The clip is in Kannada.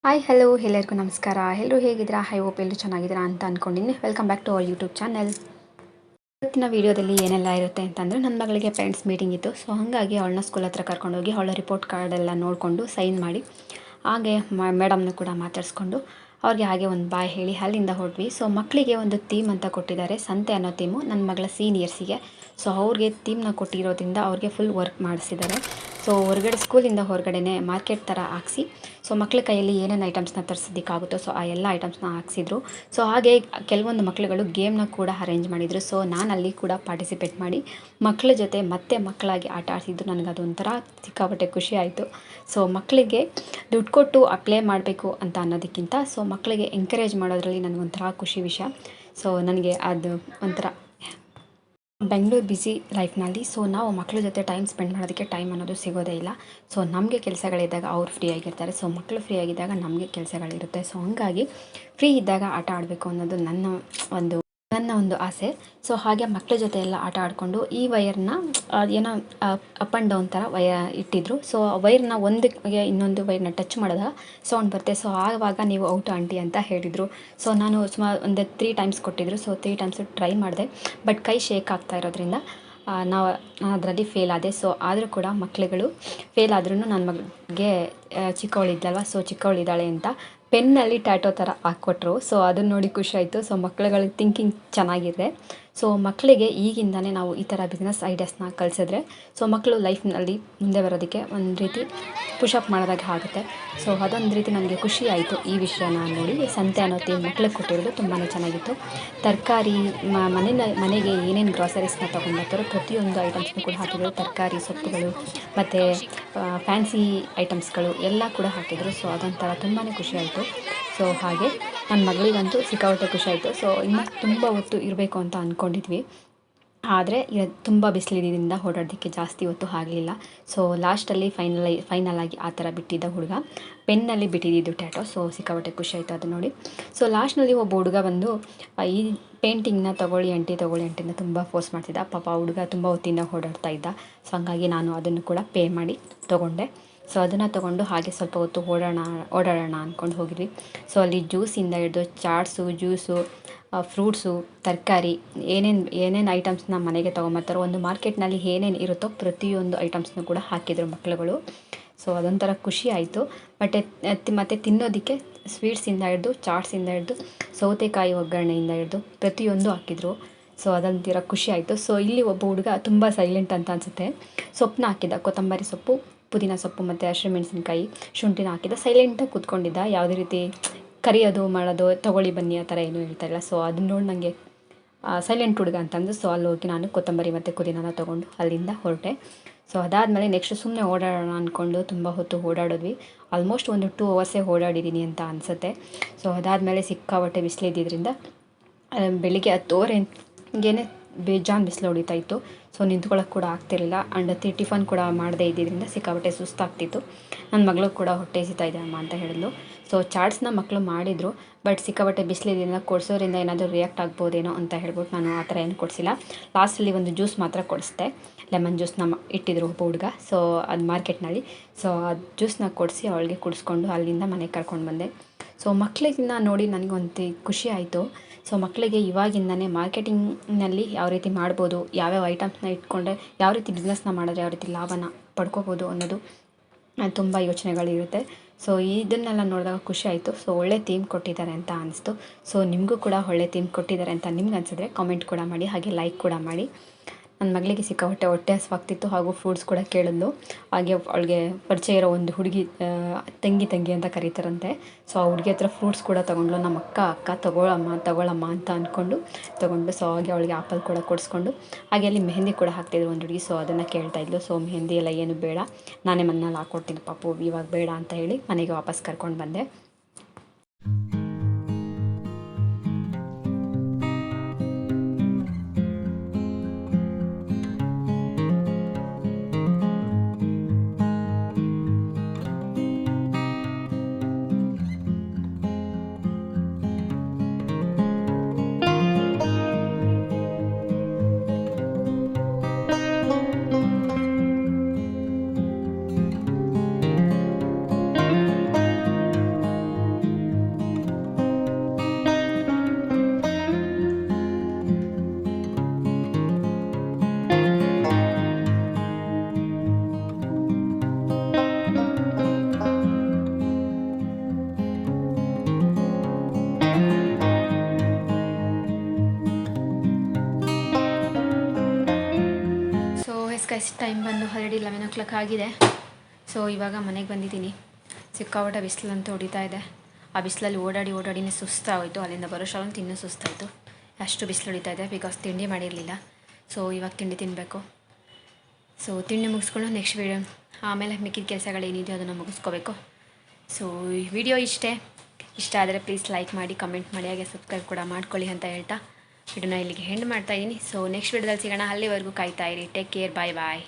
ಹಾಯ್ ಹಲೋ ಎಲ್ಲರಿಗೂ ನಮಸ್ಕಾರ. ಎಲ್ಲರೂ ಹೇಗಿದ್ದೀರಾ? ಐ ಹೋಪ್ ಎಲ್ಲರೂ ಚೆನ್ನಾಗಿದ್ದೀರಾ ಅಂತ ಅಂದ್ಕೊಂಡಿದ್ದೀನಿ. Welcome back to our YouTube channel. ಇವತ್ತಿನ ವೀಡಿಯೋದಲ್ಲಿ ಏನೆಲ್ಲ ಇರುತ್ತೆ ಅಂತಂದರೆ, ನನ್ನ ಮಗಳಿಗೆ ಪೇರೆಂಟ್ಸ್ ಮೀಟಿಂಗ್ ಇತ್ತು. ಸೊ ಹಾಗಾಗಿ ಅವಳನ್ನ ಸ್ಕೂಲ್ ಹತ್ರ ಕರ್ಕೊಂಡೋಗಿ ಅವಳ ರಿಪೋರ್ಟ್ ಕಾರ್ಡ್ ಎಲ್ಲ ನೋಡಿಕೊಂಡು ಸೈನ್ ಮಾಡಿ, ಹಾಗೆ ಮೇಡಮ್ನ ಕೂಡ ಮಾತಾಡಿಸ್ಕೊಂಡು ಅವ್ರಿಗೆ ಹಾಗೆ ಒಂದು ಬಾಯ್ ಹೇಳಿ ಅಲ್ಲಿಂದ ಹೊರಟ್ವಿ. ಸೊ ಮಕ್ಕಳಿಗೆ ಒಂದು ಥೀಮ್ ಅಂತ ಕೊಟ್ಟಿದ್ದಾರೆ, ಸಂತೆ ಅನ್ನೋ ಥೀಮು ನನ್ನ ಮಗಳ ಸೀನಿಯರ್ಸಿಗೆ. ಸೊ ಅವ್ರಿಗೆ ಥೀಮ್ನ ಕೊಟ್ಟಿರೋದ್ರಿಂದ ಅವ್ರಿಗೆ ಫುಲ್ ವರ್ಕ್ ಮಾಡಿಸಿದ್ದಾರೆ. ಸೊ ಹೊರಗಡೆ ಸ್ಕೂಲಿಂದ ಹೊರಗಡೆನೇ ಮಾರ್ಕೆಟ್ ಥರ ಹಾಕ್ಸಿ, ಸೊ ಮಕ್ಕಳ ಕೈಯಲ್ಲಿ ಏನೇನು ಐಟಮ್ಸ್ನ ತರಿಸೋದಕ್ಕಾಗುತ್ತೋ ಸೊ ಆ ಎಲ್ಲ ಐಟಮ್ಸ್ನ ಹಾಕ್ಸಿದ್ರು. ಸೊ ಹಾಗೆ ಕೆಲವೊಂದು ಮಕ್ಕಳುಗಳು ಗೇಮ್ನ ಕೂಡ ಅರೇಂಜ್ ಮಾಡಿದರು. ಸೊ ನಾನು ಅಲ್ಲಿ ಕೂಡ ಪಾರ್ಟಿಸಿಪೇಟ್ ಮಾಡಿ ಮಕ್ಕಳ ಜೊತೆ ಮತ್ತೆ ಮಕ್ಕಳಾಗಿ ಆಟ ಆಡಿಸಿದ್ದು ನನಗೆ ಅದೊಂಥರ ಸಿಕ್ಕಾಪಟ್ಟೆ ಖುಷಿ ಆಯಿತು. ಸೊ ಮಕ್ಕಳಿಗೆ ದುಡ್ಡು ಕೊಟ್ಟು ಅಪ್ಲೈ ಮಾಡಬೇಕು ಅಂತ ಅನ್ನೋದಕ್ಕಿಂತ ಸೊ ಮಕ್ಕಳಿಗೆ ಎಂಕರೇಜ್ ಮಾಡೋದ್ರಲ್ಲಿ ನನಗೊಂಥರ ಖುಷಿ ವಿಷಯ. ಸೊ ನನಗೆ ಅದು ಒಂಥರ ಬೆಂಗಳೂರು ಬ್ಯುಸಿ ಲೈಫ್ನಲ್ಲಿ ಸೊ ನಾವು ಮಕ್ಕಳ ಜೊತೆ ಟೈಮ್ ಸ್ಪೆಂಡ್ ಮಾಡೋದಕ್ಕೆ ಟೈಮ್ ಅನ್ನೋದು ಸಿಗೋದೇ ಇಲ್ಲ. ಸೊ ನಮಗೆ ಕೆಲಸಗಳಿದ್ದಾಗ ಅವ್ರು ಫ್ರೀ ಆಗಿರ್ತಾರೆ, ಸೊ ಮಕ್ಕಳು ಫ್ರೀ ಆಗಿದ್ದಾಗ ನಮಗೆ ಕೆಲಸಗಳಿರುತ್ತೆ. ಸೊ ಹಂಗಾಗಿ ಫ್ರೀ ಇದ್ದಾಗ ಆಟ ಆಡಬೇಕು ಅನ್ನೋದು ನನ್ನ ಒಂದು ಆಸೆ. ಸೊ ಹಾಗೆ ಮಕ್ಕಳ ಜೊತೆ ಎಲ್ಲ ಆಟ ಆಡಿಕೊಂಡು ಈ ವೈರ್ನ ಏನೋ ಅಪ್ ಆ್ಯಂಡ್ ಡೌನ್ ಥರ ಇಟ್ಟಿದ್ರು. ಸೊ ವೈರ್ನ ಒಂದಕ್ಕೆ ಇನ್ನೊಂದು ವೈರ್ನ ಟಚ್ ಮಾಡಿದಾಗ ಸೌಂಡ್ ಬರುತ್ತೆ. ಸೊ ಆವಾಗ ನೀವು ಔಟ್ ಆಂಟಿ ಅಂತ ಹೇಳಿದರು. ಸೊ ನಾನು ಸುಮಾರು ಒಂದು 3 ಟೈಮ್ಸ್ ಕೊಟ್ಟಿದ್ದರು. ಸೊ 3 ಟೈಮ್ಸು ಟ್ರೈ ಮಾಡಿದೆ, ಬಟ್ ಕೈ ಶೇಕ್ ಆಗ್ತಾ ಇರೋದ್ರಿಂದ ನಾವು ಅದರಲ್ಲಿ ಫೇಲ್ ಆದೆ. ಸೊ ಆದರೂ ಕೂಡ ಮಕ್ಕಳುಗಳು ಫೇಲ್ ಆದ್ರೂ ನನ್ನ ಮಗಳಿಗೆ ಚಿಕ್ಕವಳಿದ್ದಲ್ವ, ಸೊ ಚಿಕ್ಕವಳಿದ್ದಾಳೆ ಅಂತ ಪೆನ್ನಲ್ಲಿ ಟ್ಯಾಟೋ ಥರ ಹಾಕ್ಕೊಟ್ರು. ಸೊ ಅದನ್ನು ನೋಡಿ ಖುಷಿ ಆಯಿತು. ಸೊ ಮಕ್ಕಳುಗಳಿಗೆ ಥಿಂಕಿಂಗ್ ಚೆನ್ನಾಗಿದೆ. ಸೊ ಮಕ್ಕಳಿಗೆ ಈಗಿಂದನೇ ನಾವು ಈ ಥರ ಬಿಸ್ನೆಸ್ ಐಡಿಯಾಸ್ನ ಕಲಿಸಿದ್ರೆ ಸೊ ಮಕ್ಕಳು ಲೈಫ್ನಲ್ಲಿ ಮುಂದೆ ಬರೋದಕ್ಕೆ ಒಂದು ರೀತಿ ಪುಷಪ್ ಮಾಡೋದಾಗೆ ಆಗುತ್ತೆ. ಸೊ ಅದೊಂದು ರೀತಿ ನನಗೆ ಖುಷಿ ಆಯಿತು ಈ ವಿಷಯನ ನೋಡಿ. ಸಂತೆ ಅನ್ನೋ ಥೀಮ್ ಮಕ್ಳಿಗೆ ಕೊಟ್ಟಿರೋದು ತುಂಬಾ ಚೆನ್ನಾಗಿತ್ತು. ತರಕಾರಿ ಮನೆಗೆ ಏನೇನು ಗ್ರಾಸರೀಸ್ನ ತೊಗೊಂಡ್ಬರ್ತಾರೋ ಪ್ರತಿಯೊಂದು ಐಟಮ್ಸ್ನೂ ಕೂಡ ಹಾಕಿದ್ರು. ತರಕಾರಿ, ಸೊಪ್ಪುಗಳು ಮತ್ತು ಫ್ಯಾನ್ಸಿ ಐಟಮ್ಸ್ಗಳು ಎಲ್ಲ ಕೂಡ ಹಾಕಿದರು. ಸೊ ಅದೊಂಥರ ತುಂಬಾ ಖುಷಿ ಆಯಿತು. ಸೊ ಹಾಗೆ ನನ್ನ ಮಗಳಿಗಂತೂ ಸಿಕ್ಕಾಪಟ್ಟೆ ಖುಷಿ ಆಯಿತು. ಸೊ ಇನ್ನು ತುಂಬ ಹೊತ್ತು ಇರಬೇಕು ಅಂತ ಅಂದ್ಕೊಂಡಿದ್ವಿ, ಆದರೆ ತುಂಬ ಬಿಸಿಲಿದ್ದರಿಂದ ಓಡಾಡೋದಕ್ಕೆ ಜಾಸ್ತಿ ಹೊತ್ತು ಆಗಲಿಲ್ಲ. ಸೊ ಲಾಸ್ಟಲ್ಲಿ ಫೈನಲ್ ಆಗಿ ಆ ಥರ ಬಿಟ್ಟಿದ್ದ ಹುಡುಗ ಪೆನ್ನಲ್ಲಿ ಬಿಟ್ಟಿದ್ದು ಟ್ಯಾಟೋ. ಸೊ ಸಿಕ್ಕಾಪಟ್ಟೆ ಖುಷಿ ಆಯಿತು ಅದು ನೋಡಿ. ಸೊ ಲಾಸ್ಟ್ನಲ್ಲಿ ಒಬ್ಬ ಹುಡುಗ ಬಂದು ಈ ಪೇಂಟಿಂಗ್ನ ತೊಗೊಳ್ಳಿ ಆಂಟಿ ಅಂತ ತುಂಬ ಫೋರ್ಸ್ ಮಾಡ್ತಿದ್ದ. ಪಾಪ ಹುಡುಗ ತುಂಬ ಹೊತ್ತಿಂದ ಓಡಾಡ್ತಾ ಇದ್ದ. ಸೊ ಹಂಗಾಗಿ ನಾನು ಅದನ್ನು ಕೂಡ ಪೇ ಮಾಡಿ ತೊಗೊಂಡೆ. ಸೊ ಅದನ್ನು ತೊಗೊಂಡು ಹಾಗೆ ಸ್ವಲ್ಪ ಹೊತ್ತು ಓಡಾಡೋಣ ಅಂದ್ಕೊಂಡು ಹೋಗಿದ್ವಿ. ಸೊ ಅಲ್ಲಿ ಜ್ಯೂಸಿಂದ ಹಿಡಿದು ಚಾಟ್ಸು, ಜ್ಯೂಸು, ಫ್ರೂಟ್ಸು, ತರಕಾರಿ ಏನೇನು ಐಟಮ್ಸ್ನ ಮನೆಗೆ ತೊಗೊಂಬರ್ತಾರೋ, ಒಂದು ಮಾರ್ಕೆಟ್ನಲ್ಲಿ ಏನೇನು ಇರುತ್ತೋ ಪ್ರತಿಯೊಂದು ಐಟಮ್ಸ್ನೂ ಕೂಡ ಹಾಕಿದರು ಮಕ್ಕಳುಗಳು. ಸೊ ಅದೊಂಥರ ಖುಷಿ ಆಯಿತು. ಮತ್ತು ತಿನ್ನೋದಕ್ಕೆ ಸ್ವೀಟ್ಸಿಂದ ಹಿಡಿದು ಚಾಟ್ಸಿಂದ ಹಿಡಿದು ಸೌತೆಕಾಯಿ ಒಗ್ಗರಣೆಯಿಂದ ಹಿಡಿದು ಪ್ರತಿಯೊಂದು ಹಾಕಿದರು. ಸೊ ಅದೊಂಥರ ಖುಷಿ ಆಯಿತು. ಸೊ ಇಲ್ಲಿ ಒಬ್ಬ ಹುಡುಗ ತುಂಬ ಸೈಲೆಂಟ್ ಅಂತ ಅನಿಸುತ್ತೆ, ಸೊಪ್ಪನ್ನ ಹಾಕಿದ್ದ, ಕೊತ್ತಂಬರಿ ಸೊಪ್ಪು, ಪುದೀನ ಸೊಪ್ಪು ಮತ್ತು ಹಸಿಮೆಣಸಿನ್ಕಾಯಿ, ಶುಂಠಿನ ಹಾಕಿದ್ದ. ಸೈಲೆಂಟಾಗಿ ಕೂತ್ಕೊಂಡಿದ್ದ, ಯಾವುದೇ ರೀತಿ ಕರಿಯೋದು ಮಾಡೋದು ತೊಗೊಳ್ಳಿ ಬನ್ನಿ ಆ ಥರ ಏನೂ ಹೇಳ್ತಾಯಿಲ್ಲ. ಸೊ ಅದನ್ನ ನೋಡಿ ನನಗೆ ಸೈಲೆಂಟ್ ಹುಡುಗ ಅಂತಂದು ಸೊ ಅಲ್ಲಿ ಹೋಗಿ ನಾನು ಕೊತ್ತಂಬರಿ ಮತ್ತು ಪುದೀನಾನ ತೊಗೊಂಡು ಅಲ್ಲಿಂದ ಹೊರಟೆ. ಸೊ ಅದಾದಮೇಲೆ ನೆಕ್ಸ್ಟ್ ಸುಮ್ಮನೆ ಓಡಾಡೋಣ ಅಂದ್ಕೊಂಡು ತುಂಬ ಹೊತ್ತು ಓಡಾಡಿದ್ವಿ. ಆಲ್ಮೋಸ್ಟ್ ಒಂದು 2 ಅವರ್ಸೇ ಓಡಾಡಿದ್ದೀನಿ ಅಂತ ಅನಿಸುತ್ತೆ. ಸೊ ಅದಾದಮೇಲೆ ಸಿಕ್ಕಾಪಟ್ಟೆ ಬಿಸಿಲಿದ್ದರಿಂದ ಬೆಳಿಗ್ಗೆ 10 ಬೇಜಾನ್ ಬಿಸಿಲು ಹೊಡಿತಾ ಇತ್ತು. ಸೊ ನಿಂತ್ಕೊಳ್ಳೋಕೆ ಕೂಡ ಆಗ್ತಿರಲಿಲ್ಲ. ಆ್ಯಂಡ್ ಟಿಫನ್ ಕೂಡ ಮಾಡದೇ ಇದ್ದಿದ್ದರಿಂದ ಸಿಕ್ಕಾಪಟ್ಟೆ ಸುಸ್ತಾಗ್ತಿತ್ತು. ನನ್ನ ಮಗಳು ಕೂಡ ಹೊಟ್ಟೆ ಹಸಿತಾ ಇದೆ ಅಮ್ಮ ಅಂತ ಹೇಳಿದ್ಲು. ಸೊ ಚಾಟ್ಸ್ನ ಮಕ್ಕಳು ಮಾಡಿದರು, ಬಟ್ ಸಿಕ್ಕಾಪಟ್ಟೆ ಬಿಸಿಲಿದ್ದರಿಂದ ಕೊಡಿಸೋದ್ರಿಂದ ಏನಾದರೂ ರಿಯಾಕ್ಟ್ ಆಗ್ಬೋದೇನೋ ಅಂತ ಹೇಳ್ಬಿಟ್ಟು ನಾನು ಆ ಥರ ಏನು ಕೊಡಿಸಿಲ್ಲ. ಲಾಸ್ಟಲ್ಲಿ ಒಂದು ಜ್ಯೂಸ್ ಮಾತ್ರ ಕೊಡಿಸ್ದೆ, ಲೆಮನ್ ಜ್ಯೂಸ್ನ ಇಟ್ಟಿದ್ರು ಒಬ್ಬ ಹುಡುಗ. ಸೊ ಅದು ಮಾರ್ಕೆಟ್ನಲ್ಲಿ. ಸೊ ಆ ಜ್ಯೂಸ್ನ ಕೊಡಿಸಿ ಅವಳಿಗೆ ಕುಡಿಸ್ಕೊಂಡು ಅಲ್ಲಿಂದ ಮನೆಗೆ ಕರ್ಕೊಂಡು ಬಂದೆ. ಸೊ ಮಕ್ಕಳಿಗಿನ್ನ ನೋಡಿ ನನಗೊಂದು ಖುಷಿ ಆಯಿತು. ಸೊ ಮಕ್ಕಳಿಗೆ ಇವಾಗಿಂದನೇ ಮಾರ್ಕೆಟಿಂಗ್ನಲ್ಲಿ ಯಾವ ರೀತಿ ಮಾಡ್ಬೋದು, ಯಾವ್ಯಾವ ಐಟಮ್ಸ್ನ ಇಟ್ಕೊಂಡ್ರೆ ಯಾವ ರೀತಿ ಬಿಸ್ನೆಸ್ನ ಮಾಡಿದ್ರೆ ಯಾವ ರೀತಿ ಲಾಭನ ಪಡ್ಕೋಬೋದು ಅನ್ನೋದು ತುಂಬ ಯೋಚನೆಗಳಿರುತ್ತೆ. ಸೊ ಇದನ್ನೆಲ್ಲ ನೋಡಿದಾಗ ಖುಷಿ ಆಯಿತು. ಸೊ ಒಳ್ಳೆ ಥೀಮ್ ಕೊಟ್ಟಿದ್ದಾರೆ ಅಂತ ಅನಿಸ್ತು. ಸೊ ನಿಮಗೂ ಕೂಡ ಒಳ್ಳೆ ಥೀಮ್ ಕೊಟ್ಟಿದ್ದಾರೆ ಅಂತ ನಿಮ್ಗೆ ಅನಿಸಿದ್ರೆ ಕಾಮೆಂಟ್ ಕೂಡ ಮಾಡಿ, ಹಾಗೆ ಲೈಕ್ ಕೂಡ ಮಾಡಿ. ನನ್ನ ಮಗಳಿಗೆ ಹೊಟ್ಟೆ ಹಸಿವಾಗ್ತಿತ್ತು, ಹಾಗೂ ಫ್ರೂಟ್ಸ್ ಕೂಡ ಕೇಳಿದ್ಲು. ಹಾಗೆ ಅವಳಿಗೆ ಪರಿಚಯ ಇರೋ ಒಂದು ಹುಡುಗಿ, ತಂಗಿ ಅಂತ ಕರೀತಾರಂತೆ. ಸೊ ಆ ಹುಡುಗಿ ಹತ್ರ ಫ್ರೂಟ್ಸ್ ಕೂಡ ತೊಗೊಂಡ್ಲು. ನಮ್ಮ ಅಕ್ಕ ತಗೊಳ್ಳಮ್ಮ ಅಂತ ಅಂದ್ಕೊಂಡು ತೊಗೊಂಡು. ಸೊ ಹಾಗೆ ಅವಳಿಗೆ ಆಪಲ್ ಕೂಡ ಕೊಡಿಸ್ಕೊಂಡು, ಹಾಗೆ ಅಲ್ಲಿ ಮೆಹಂದಿ ಕೂಡ ಹಾಕ್ತಿದ್ರು ಒಂದು ಹುಡುಗಿ. ಸೊ ಅದನ್ನು ಕೇಳ್ತಾ ಇದ್ಲು. ಸೊ ಮೆಹಂದಿ ಎಲ್ಲ ಏನು ಬೇಡ, ನಾನೇ ಮನೇಲಿ ಹಾಕ್ಕೊಡ್ತೀನಿ ಪಾಪು, ಇವಾಗ ಬೇಡ ಅಂತ ಹೇಳಿ ಮನೆಗೆ ವಾಪಸ್ ಕರ್ಕೊಂಡು ಬಂದೆ. ಗೈಸ್ ಟೈಮ್ ಬಂದು ಆಲ್ರೆಡಿ 11 ಆಗಿದೆ. ಸೊ ಇವಾಗ ಮನೆಗೆ ಬಂದಿದ್ದೀನಿ. ಸಿಕ್ಕಾಪಟ್ಟೆ ಬಿಸಿಲಂತೂ ಹೊಡಿತಾ ಇದೆ. ಆ ಬಿಸಿಲಲ್ಲಿ ಓಡಾಡಿನೇ ಸುಸ್ತಾಗೋಯಿತು. ಅಲ್ಲಿಂದ ಬರೋಷ್ಟೊಂದು ಇನ್ನೂ ಸುಸ್ತಾಯಿತು. ಅಷ್ಟು ಬಿಸಿಲು ಹೊಡಿತಾ ಇದೆ ಬಿಕಾಸ್ ತಿಂಡಿ ಮಾಡಿರಲಿಲ್ಲ. ಸೊ ಇವಾಗ ತಿಂಡಿ ತಿನ್ನಬೇಕು. ಸೊ ತಿಂಡಿ ಮುಗಿಸ್ಕೊಂಡು ನೆಕ್ಸ್ಟ್ ವೀಡಿಯೋ ಆಮೇಲೆ ಮಿಕ್ಕಿದ ಕೆಲಸಗಳೇನಿದೆಯೋ ಅದನ್ನು ಮುಗಿಸ್ಕೋಬೇಕು. ಸೊ ಈ ವಿಡಿಯೋ ಇಷ್ಟ ಆದರೆ ಪ್ಲೀಸ್ ಲೈಕ್ ಮಾಡಿ, ಕಮೆಂಟ್ ಮಾಡಿ, ಹಾಗೆ ಸಬ್ಸ್ಕ್ರೈಬ್ ಕೂಡ ಮಾಡ್ಕೊಳ್ಳಿ ಅಂತ ಹೇಳ್ತಾ ವಿಡಿಯೋನ ಇಲ್ಲಿಗೆ ಎಂಡ್ ಮಾಡ್ತಾಯಿದ್ದೀನಿ. ಸೊ ನೆಕ್ಸ್ಟ್ ವಿಡಿಯೋದಲ್ಲಿ ಸಿಗೋಣ. ಅಲ್ಲಿವರೆಗೂ ಕಾಯ್ತಾ ಇರಿ. Take care. ಬಾಯ್ ಬಾಯ್.